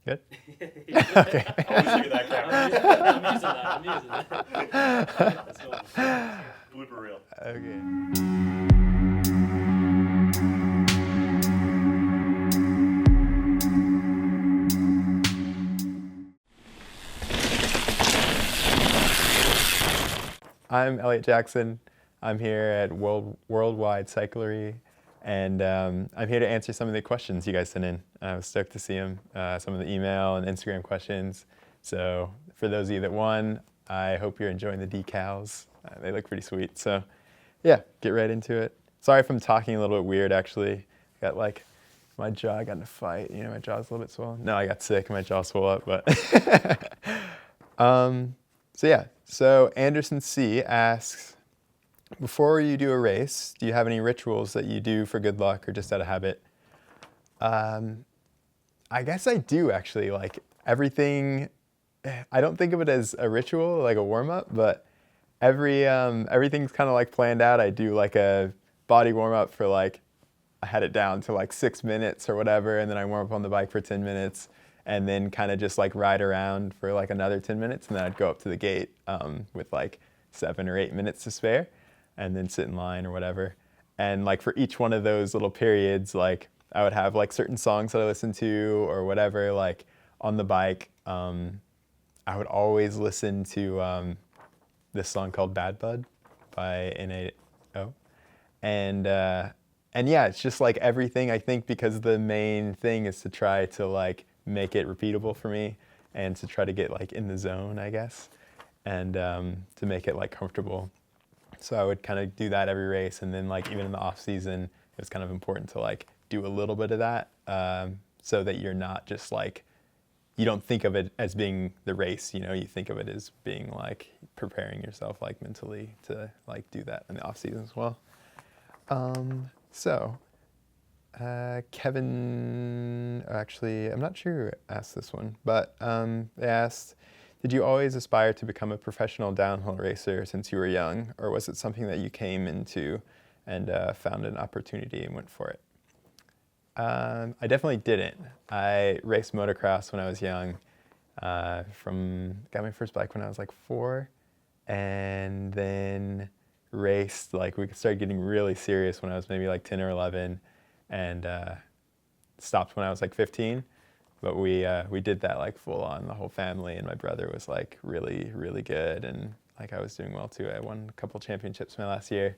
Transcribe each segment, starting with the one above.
Good? Yeah. Okay. Always look at that camera. I'm using that. Let's go. Blooper reel. Okay. I'm Eliot Jackson. I'm here at Worldwide Cyclery, and I'm here to answer some of the questions you guys sent in. I was stoked to see them, some of the email and Instagram questions. So for those of you that won, I hope you're enjoying the decals. They look pretty sweet. So yeah, get right into it. Sorry if I'm talking a little bit weird, actually. I got like my jaw, I got in a fight. You know, my jaw's a little bit swollen. No, I got sick and my jaw swelled up, but So Anderson C asks, before you do a race, do you have any rituals that you do for good luck or just out of habit? I guess I do actually. Like everything, I don't think of it as a ritual, like a warm up, but everything's kind of like planned out. I do like a body warm up for like, I had it down to like 6 minutes or whatever, and then I warm up on the bike for 10 minutes. And then kind of just like ride around for like another 10 minutes, and then I'd go up to the gate with like 7 or 8 minutes to spare, and then sit in line or whatever. And like for each one of those little periods, like I would have like certain songs that I listened to or whatever. Like on the bike, I would always listen to this song called Bad Bud by N.A.O. And yeah, it's just like everything, I think, because the main thing is to try to like make it repeatable for me and to try to get like in the zone, I guess, and to make it like comfortable. So I would kind of do that every race, and then like even in the off season, it was kind of important to like do a little bit of that, so that you're not just like, you don't think of it as being the race, you know, you think of it as being like preparing yourself like mentally to like do that in the off season as well. Kevin, actually, I'm not sure who asked this one, but they asked, did you always aspire to become a professional downhill racer since you were young, or was it something that you came into and found an opportunity and went for it? I definitely didn't. I raced motocross when I was young. Got my first bike when I was like 4, and then raced, like we started getting really serious when I was maybe like 10 or 11, and stopped when I was like 15. But we did that like full on, the whole family, and my brother was like really, really good, and like I was doing well too. I won a couple championships my last year.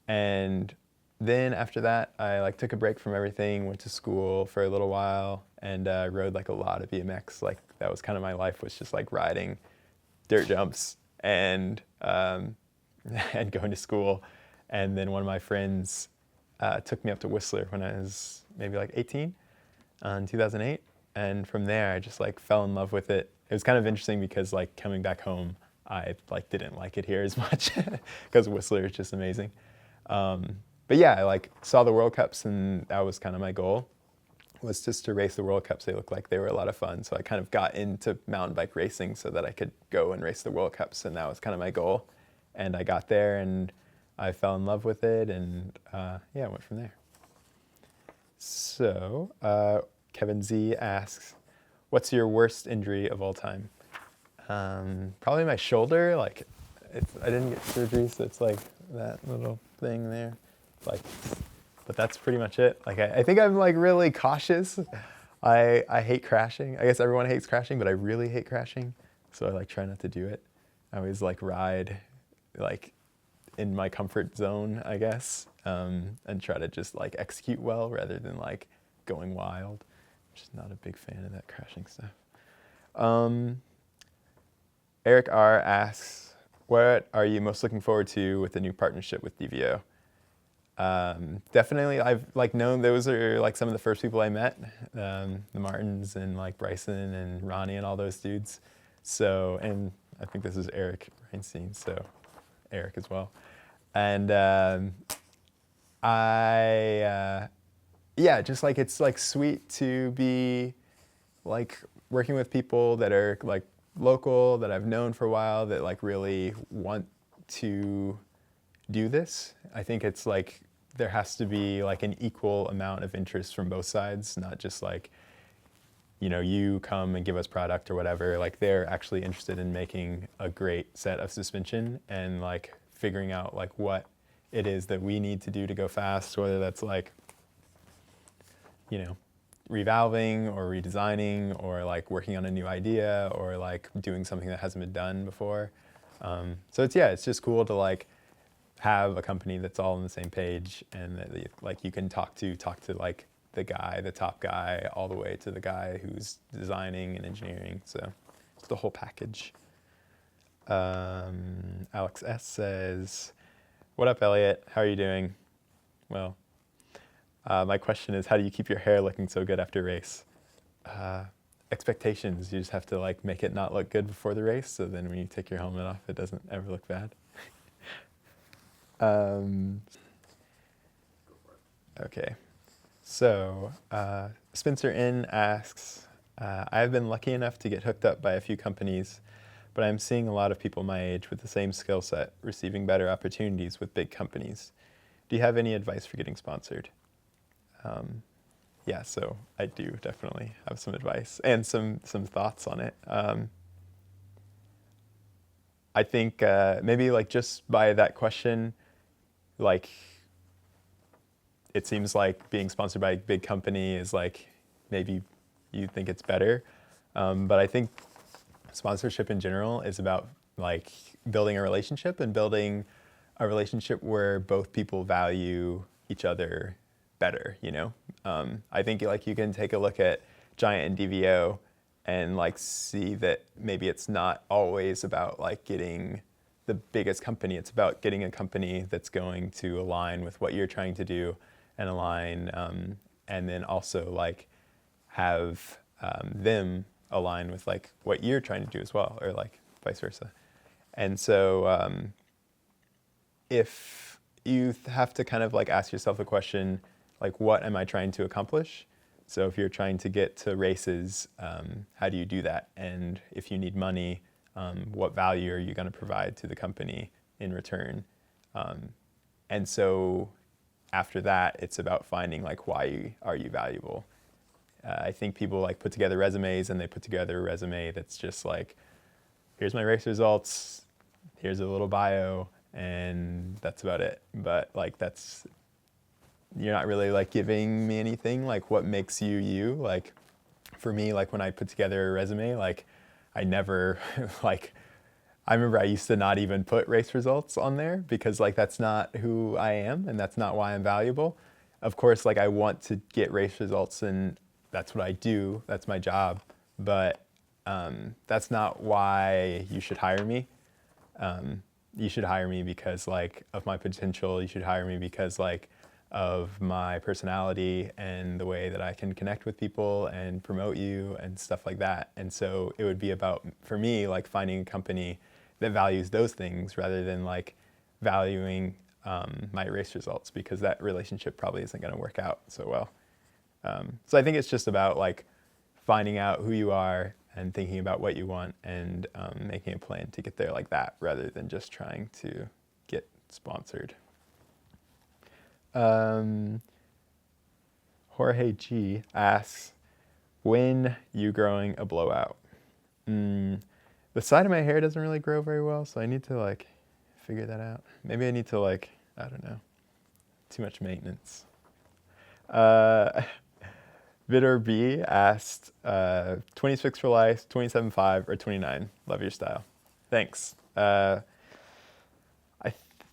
And then after that, I like took a break from everything, went to school for a little while, and rode like a lot of BMX. Like that was kind of my life, was just like riding dirt jumps and and going to school. And then one of my friends took me up to Whistler when I was maybe like 18 in 2008. And from there, I just like fell in love with it. It was kind of interesting because like coming back home, I like didn't like it here as much because Whistler is just amazing. But yeah, I like saw the World Cups, and that was kind of my goal, was just to race the World Cups. They looked like they were a lot of fun. So I kind of got into mountain bike racing so that I could go and race the World Cups, and that was kind of my goal. And I got there, and I fell in love with it, and yeah, I went from there. So Kevin Z asks, what's your worst injury of all time? Probably my shoulder. Like, I didn't get surgery, so it's like that little thing there. Like, but that's pretty much it. Like, I think I'm like really cautious. I hate crashing. I guess everyone hates crashing, but I really hate crashing. So I like try not to do it. I always like ride like in my comfort zone, I guess, and try to just like execute well rather than like going wild. I'm just not a big fan of that crashing stuff. Eric R asks, what are you most looking forward to with the new partnership with DVO? Definitely, I've like known those are like some of the first people I met, the Martins and like Bryson and Ronnie and all those dudes. So, and I think this is Eric Reinstein, so Eric as well. And yeah, just like it's like sweet to be like working with people that are like local, that I've known for a while, that like really want to do this. I think it's like there has to be like an equal amount of interest from both sides, not just like you come and give us product or whatever, like they're actually interested in making a great set of suspension and like figuring out like what it is that we need to do to go fast, whether that's like, revalving or redesigning or like working on a new idea or like doing something that hasn't been done before. So it's just cool to like have a company that's all on the same page and that like you can talk to like the top guy, all the way to the guy who's designing and engineering. So it's the whole package. Alex S says, "What up, Eliot? How are you doing?" Well, my question is, how do you keep your hair looking so good after a race? Expectations. You just have to like make it not look good before the race, so then when you take your helmet off, it doesn't ever look bad. Okay. So, Spencer N asks, I have been lucky enough to get hooked up by a few companies, but I'm seeing a lot of people my age with the same skill set receiving better opportunities with big companies. Do you have any advice for getting sponsored? Yeah, so I do definitely have some advice and some thoughts on it. I think maybe like just by that question, like it seems like being sponsored by a big company is like maybe you think it's better, but I think sponsorship in general is about like building a relationship and building a relationship where both people value each other better. I think like you can take a look at Giant and DVO and like see that maybe it's not always about like getting the biggest company. It's about getting a company that's going to align with what you're trying to do and align, and then also like have them align with like what you're trying to do as well, or like vice versa. And so if you have to kind of like ask yourself the question, like, what am I trying to accomplish? So if you're trying to get to races, how do you do that? And if you need money, what value are you going to provide to the company in return? And so after that, it's about finding like, why are you valuable? I think people like put together resumes and they put together a resume that's just like, here's my race results, here's a little bio, and that's about it. But like you're not really like giving me anything, like what makes you you. Like for me, like when I put together a resume, like I never like, I remember I used to not even put race results on there because like that's not who I am and that's not why I'm valuable. Of course, like I want to get race results and that's what I do, that's my job, but that's not why you should hire me. You should hire me because like of my potential. You should hire me because like of my personality and the way that I can connect with people and promote you and stuff like that. And so it would be about, for me, like finding a company that values those things rather than like valuing my race results, because that relationship probably isn't going to work out so well. So I think it's just about like finding out who you are and thinking about what you want and making a plan to get there like that, rather than just trying to get sponsored. Jorge G asks, when you growing a blowout? The side of my hair doesn't really grow very well, so I need to like figure that out. Maybe I need to like, I don't know, too much maintenance. Vidor B asked, 26 for life, 27.5, or 29. Love your style. Thanks. I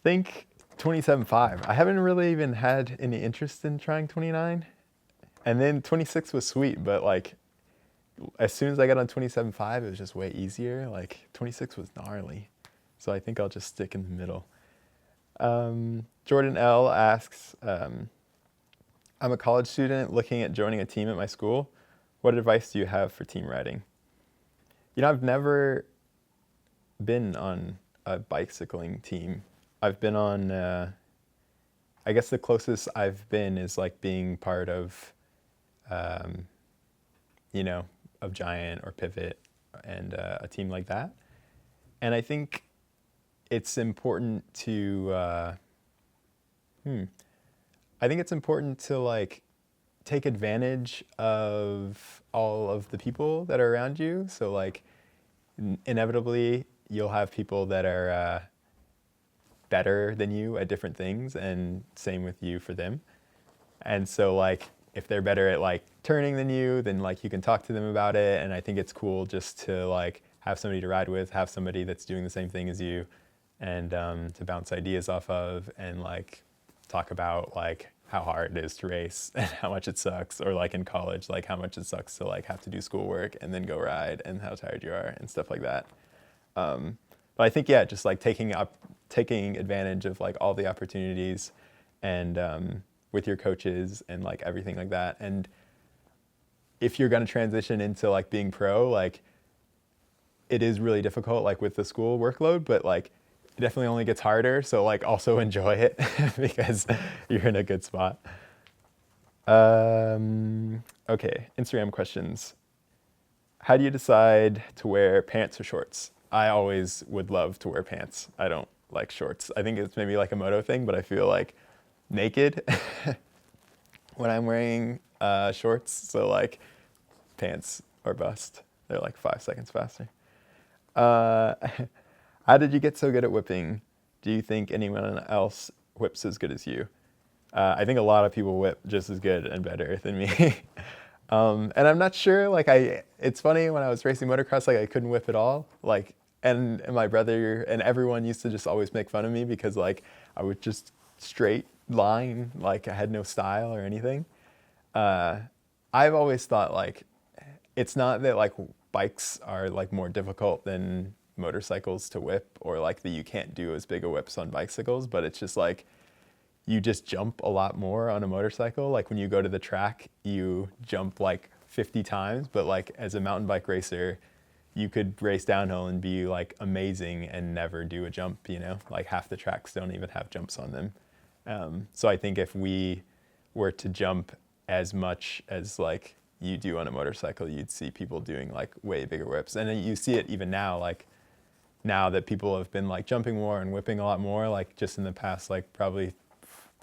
think 27.5. I haven't really even had any interest in trying 29. And then 26 was sweet, but like as soon as I got on 27.5, it was just way easier. Like 26 was gnarly. So I think I'll just stick in the middle. Jordan L asks, I'm a college student looking at joining a team at my school. What advice do you have for team riding? I've never been on a bicycling team. I've been on, I guess the closest I've been is like being part of, of Giant or Pivot and a team like that. And I think it's important to, like take advantage of all of the people that are around you. So like inevitably you'll have people that are better than you at different things, and same with you for them. And so like if they're better at like turning than you, then like you can talk to them about it. And I think it's cool just to like have somebody to ride with, have somebody that's doing the same thing as you, and to bounce ideas off of, and like talk about like how hard it is to race and how much it sucks, or like in college, like how much it sucks to like have to do schoolwork and then go ride, and how tired you are and stuff like that. But I think, yeah, just like taking advantage of like all the opportunities, and with your coaches and like everything like that. And if you're going to transition into like being pro, like it is really difficult, like with the school workload, but like it definitely only gets harder. So like also enjoy it because you're in a good spot. Okay, Instagram questions. How do you decide to wear pants or shorts? I always would love to wear pants. I don't like shorts. I think it's maybe like a moto thing, but I feel like naked when I'm wearing shorts. So like pants or bust. They're like 5 seconds faster. How did you get so good at whipping? Do you think anyone else whips as good as you? I think a lot of people whip just as good and better than me. And I'm not sure, like it's funny, when I was racing motocross, like I couldn't whip at all. Like, and my brother and everyone used to just always make fun of me because like I would just straight line, like I had no style or anything. I've always thought like, it's not that like bikes are like more difficult than motorcycles to whip, or like that you can't do as big a whips on bicycles, but it's just like, you just jump a lot more on a motorcycle. Like when you go to the track, you jump like 50 times, but like as a mountain bike racer, you could race downhill and be like amazing and never do a jump, you know? Like half the tracks don't even have jumps on them. So I think if we were to jump as much as like you do on a motorcycle, you'd see people doing like way bigger whips. And then you see it even now, like now that people have been like jumping more and whipping a lot more, like just in the past, like probably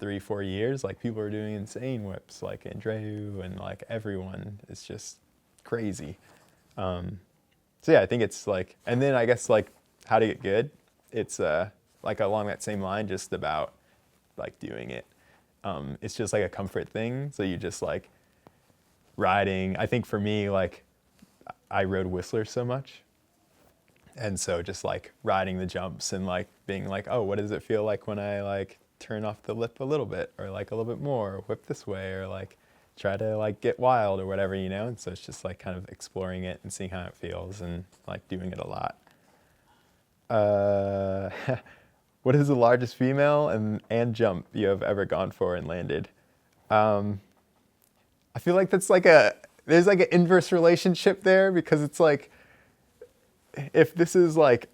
3-4 years, like people are doing insane whips, like Andreu and like everyone. It's just crazy. So yeah, I think it's like, and then I guess like how to get good, it's like along that same line, just about like doing it. It's just like a comfort thing. So you just like riding. I think for me, like I rode Whistler so much. And so just like riding the jumps and like being like, oh, what does it feel like when I like turn off the lip a little bit, or like a little bit more, or whip this way, or like try to like get wild or whatever, you know? And so it's just like kind of exploring it and seeing how it feels and like doing it a lot. What is the largest female and jump you have ever gone for and landed? I feel like that's like there's like an inverse relationship there, because it's like, if this is like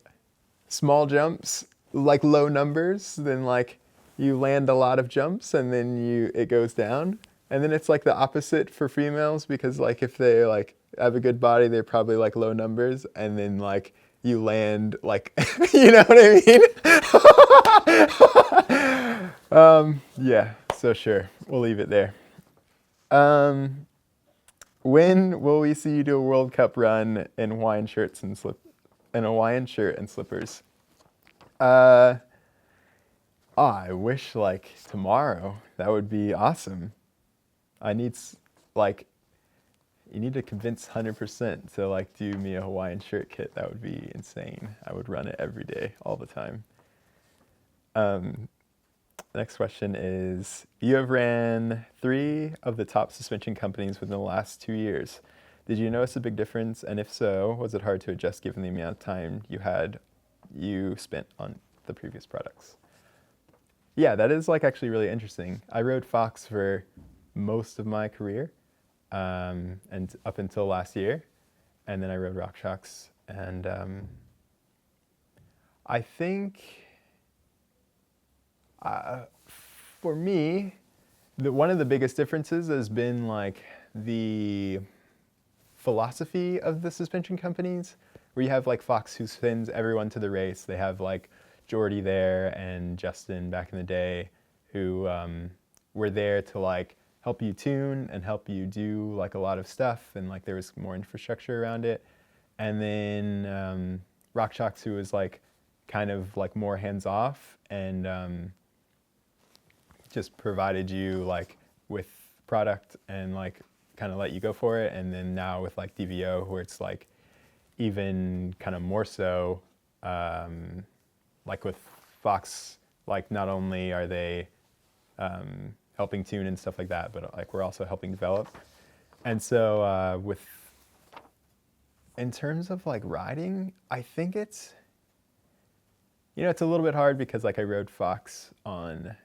small jumps, like low numbers, then like you land a lot of jumps and then it goes down. And then it's like the opposite for females, because like if they like have a good body, they're probably like low numbers, and then like you land like, you know what I mean? Yeah, so sure, we'll leave it there. When will we see you do a World Cup run in Hawaiian shirts and in a Hawaiian shirt and slippers? I wish like tomorrow. That would be awesome. I need like, you need to convince 100% to like do me a Hawaiian shirt kit. That would be insane. I would run it every day, all the time. Next question is, you have ran 3 of the top suspension companies within the last 2 years. Did you notice a big difference? And if so, was it hard to adjust given the amount of time you spent on the previous products? Yeah, that is like actually really interesting. I rode Fox for most of my career, and up until last year, and then I rode RockShox, and I think for me, one of the biggest differences has been like the philosophy of the suspension companies, where you have like Fox, who sends everyone to the race. They have like Jordy there and Justin back in the day, who were there to like help you tune and help you do like a lot of stuff, and like there was more infrastructure around it. And then RockShox, who was like kind of like more hands off and just provided you like with product and like kind of let you go for it. And then now with like DVO, where it's like even kind of more so, like with Fox, like not only are they helping tune and stuff like that, but like we're also helping develop. And so in terms of like riding, I think it's, it's a little bit hard because like I rode Fox on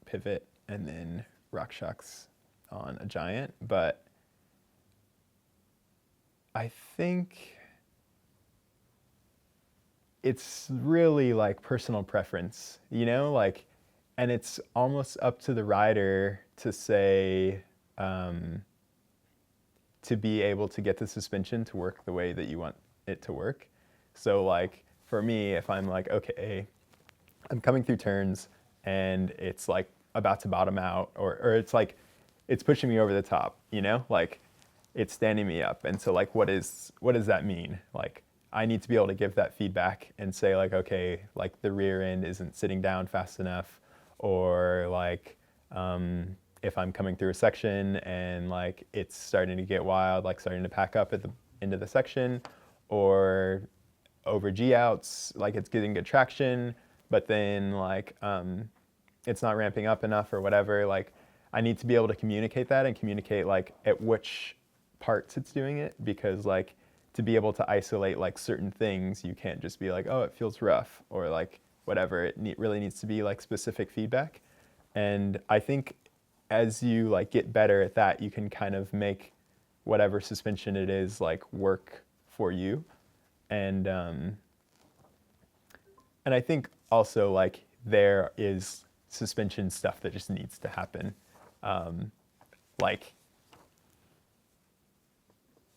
Pivot and then RockShox on a Giant, but I think it's really like personal preference, like, and it's almost up to the rider to say, to be able to get the suspension to work the way that you want it to work. So like for me, if I'm like, okay, I'm coming through turns and it's like about to bottom out, or it's like, it's pushing me over the top, like it's standing me up. And so like, what does that mean? Like, I need to be able to give that feedback and say like, okay, like the rear end isn't sitting down fast enough, or like, if I'm coming through a section and like it's starting to get wild, like starting to pack up at the end of the section, or over G outs, like it's getting good traction, but then like it's not ramping up enough or whatever. Like I need to be able to communicate that and communicate like at which parts it's doing it, because like to be able to isolate like certain things, you can't just be like, oh, it feels rough or like whatever. It really needs to be like specific feedback. And I think as you like get better at that, you can kind of make whatever suspension it is like work for you. And I think also like there is suspension stuff that just needs to happen. Like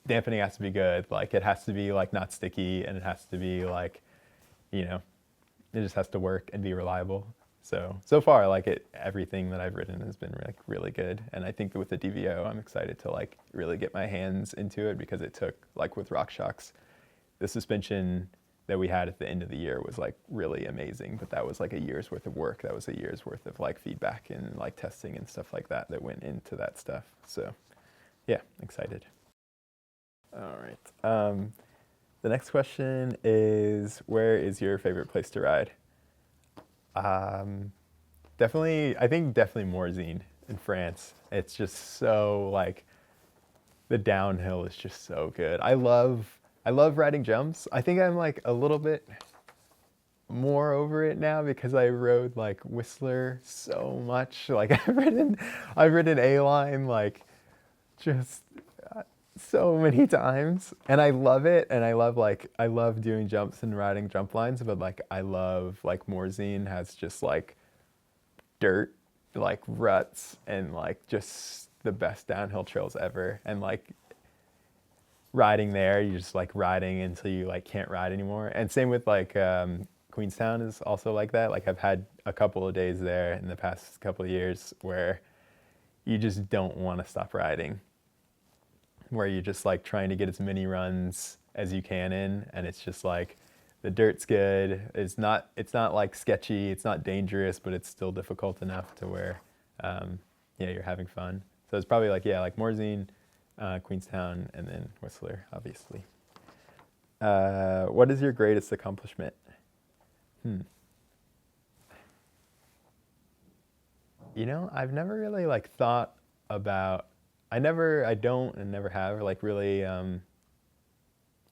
dampening has to be good. Like it has to be like not sticky, and it has to be like, it just has to work and be reliable. So far, like everything that I've ridden has been like really good. And I think that with the DVO, I'm excited to like really get my hands into it, because it took, like with RockShox, the suspension that we had at the end of the year was like really amazing, but that was like a year's worth of work. That was a year's worth of like feedback and like testing and stuff like that went into that stuff. So yeah, excited. All right. The next question is, where is your favorite place to ride? I think definitely Morzine in France. It's just so like, the downhill is just so good. I love riding jumps. I think I'm like a little bit more over it now because I rode like Whistler so much. Like I've ridden A-line like just so many times, and I love it. And I love doing jumps and riding jump lines, but like I love like Morzine has just like dirt, like ruts, and like just the best downhill trails ever. And like riding there, you're just like riding until you like can't ride anymore. And same with like Queenstown is also like that. Like I've had a couple of days there in the past couple of years where you just don't want to stop riding, where you're just like trying to get as many runs as you can in, and it's just like the dirt's good. It's not like sketchy, it's not dangerous, but it's still difficult enough to where you're having fun. So it's probably like like Morzine, Queenstown, and then Whistler, obviously. What is your greatest accomplishment? I've never really like thought about, I don't and never have like really,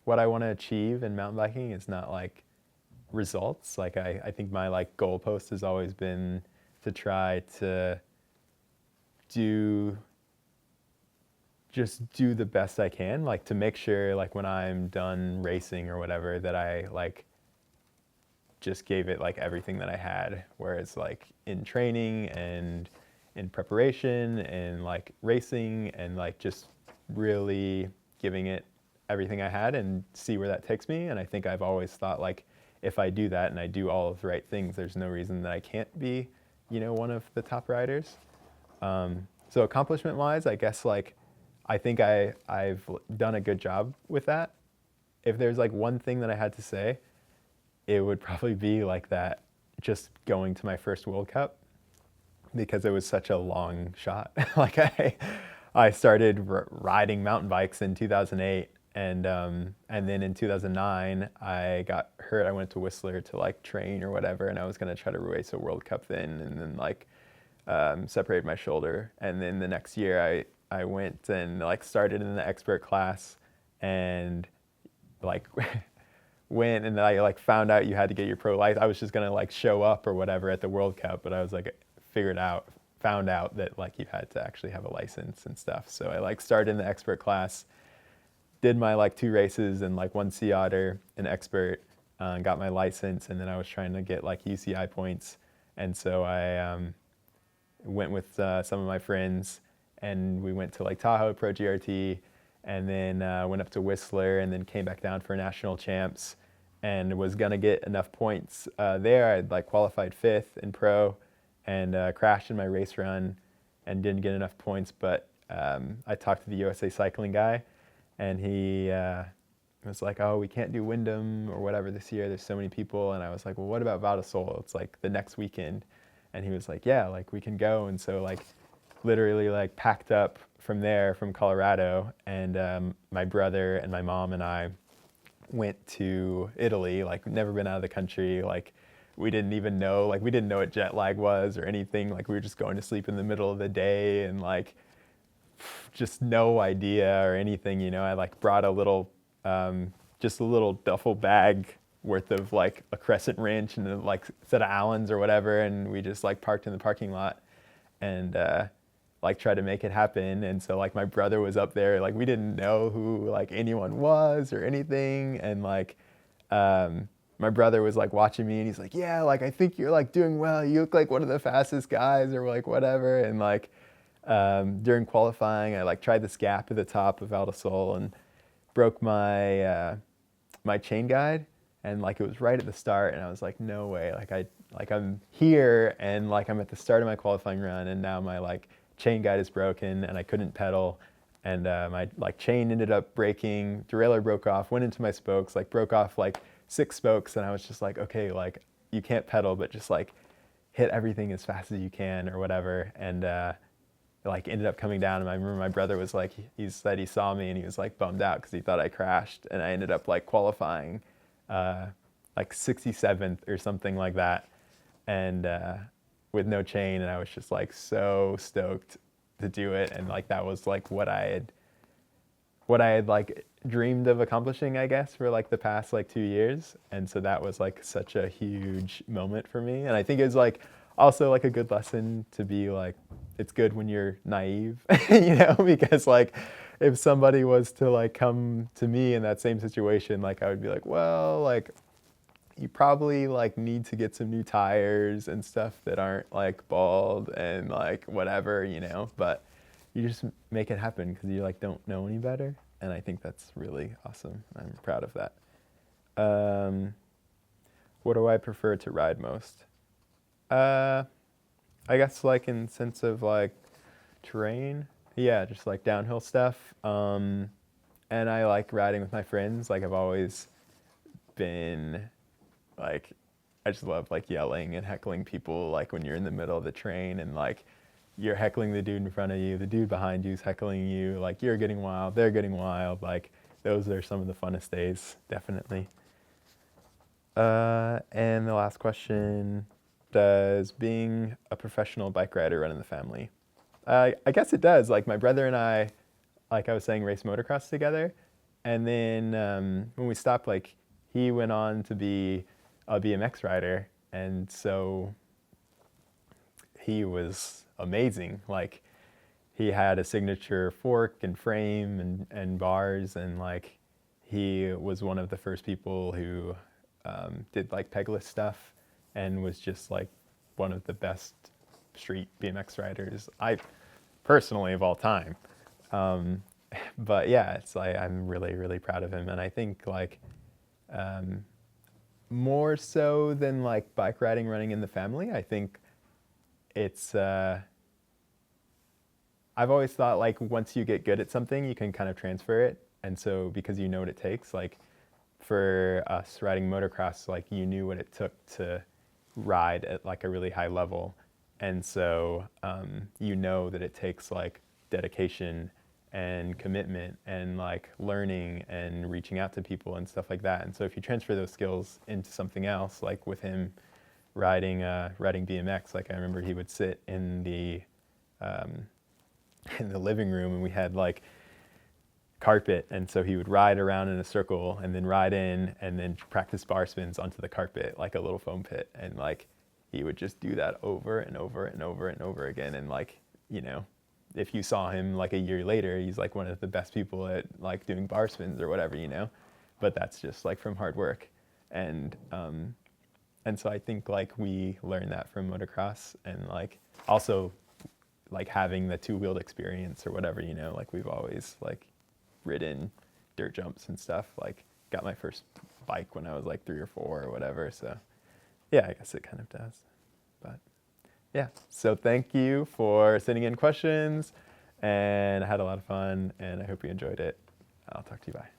what I want to achieve in mountain biking is not like results. Like I think my like goalpost has always been to try to do the best I can, like to make sure like when I'm done racing or whatever, that I like just gave it like everything that I had, whereas like in training and in preparation and like racing and like just really giving it everything I had and see where that takes me. And I think I've always thought like, if I do that and I do all of the right things, there's no reason that I can't be, one of the top riders. So accomplishment wise, I guess like I think I've done a good job with that. If there's like one thing that I had to say, it would probably be like that, just going to my first World Cup, because it was such a long shot. Like I started riding mountain bikes in 2008, and then in 2009 I got hurt. I went to Whistler to like train or whatever, and I was gonna try to race a World Cup then, and then like separated my shoulder. And then the next year I went and like started in the expert class, and like went, and I like found out you had to get your pro license. I was just gonna like show up or whatever at the World Cup, but I was like found out that like you had to actually have a license and stuff. So I like started in the expert class, did my like 2 races and like 1 sea otter and expert, got my license, and then I was trying to get like UCI points, and so I went with some of my friends, and we went to like Tahoe Pro GRT, and then went up to Whistler, and then came back down for national champs, and was gonna get enough points there. I'd like qualified 5th in pro, and crashed in my race run, and didn't get enough points. But I talked to the USA Cycling guy, and he was like, "Oh, we can't do Wyndham or whatever this year. There's so many people." And I was like, "Well, what about Val di Sole? It's like the next weekend." And he was like, "Yeah, like we can go." And so like literally like packed up from there, from Colorado, and my brother and my mom and I went to Italy. Like never been out of the country. Like we didn't even know, like we didn't know what jet lag was or anything. Like we were just going to sleep in the middle of the day, and like just no idea or anything, you know. I like brought a little, just a little duffel bag worth of like a crescent wrench and a, like set of Allens or whatever, and we just like parked in the parking lot, and like tried to make it happen. And so like my brother was up there, like we didn't know who like anyone was or anything, and like my brother was like watching me, and he's like, "Yeah, like I think you're like doing well. You look like one of the fastest guys," or like whatever. And like during qualifying, I like tried this gap at the top of Val di Sole and broke my my chain guide, and like it was right at the start, and I was like, no way, like I'm here, and like I'm at the start of my qualifying run, and now my like chain guide is broken, and I couldn't pedal, and my like chain ended up breaking, derailleur broke off, went into my spokes, like broke off like 6 spokes, and I was just like, okay, like you can't pedal, but just like hit everything as fast as you can or whatever. And like ended up coming down, and I remember my brother was like, he said he saw me and he was like bummed out because he thought I crashed, and I ended up like qualifying like 67th or something like that, and with no chain, and I was just like so stoked to do it. And like that was like what I had like dreamed of accomplishing, I guess, for like the past like 2 years. And so that was like such a huge moment for me, and I think it was like also like a good lesson to be like, it's good when you're naive, you know, because like if somebody was to like come to me in that same situation, like I would be like, well, like you probably like need to get some new tires and stuff that aren't like bald and like whatever, you know, but you just make it happen because you like don't know any better. And I think that's really awesome. I'm proud of that. What do I prefer to ride most? I guess like in sense of like terrain, yeah, just like downhill stuff. And I like riding with my friends. Like I've always been like, I just love like yelling and heckling people, like when you're in the middle of the train and like you're heckling the dude in front of you, the dude behind you's heckling you, like you're getting wild, they're getting wild. Like those are some of the funnest days, definitely. And the last question, does being a professional bike rider run in the family? I guess it does. Like my brother and I, like I was saying, race motocross together. And then when we stopped, like he went on to be a BMX rider. And so he was amazing. Like he had a signature fork and frame and bars. And like he was one of the first people who did like pegless stuff, and was just like one of the best street BMX riders I personally of all time. But yeah, it's like I'm really, really proud of him. And I think like more so than like bike riding running in the family, I think it's I've always thought like once you get good at something, you can kind of transfer it. And so because you know what it takes, like for us riding motocross, like you knew what it took to ride at like a really high level. And so you know that it takes like dedication and commitment and like learning and reaching out to people and stuff like that. And so if you transfer those skills into something else, like with him riding BMX, like I remember he would sit in the living room and we had like carpet, and so he would ride around in a circle and then ride in and then practice bar spins onto the carpet like a little foam pit, and like he would just do that over and over and over and over again. And like, you know, if you saw him like a year later, he's like one of the best people at like doing bar spins or whatever, you know, but that's just like from hard work. And so I think like we learned that from motocross, and like also like having the two-wheeled experience or whatever, you know, like we've always like ridden dirt jumps and stuff. Like got my first bike when I was like 3 or 4 or whatever. So yeah, I guess it kind of does. But yeah, so thank you for sending in questions, and I had a lot of fun, and I hope you enjoyed it. I'll talk to you. Bye.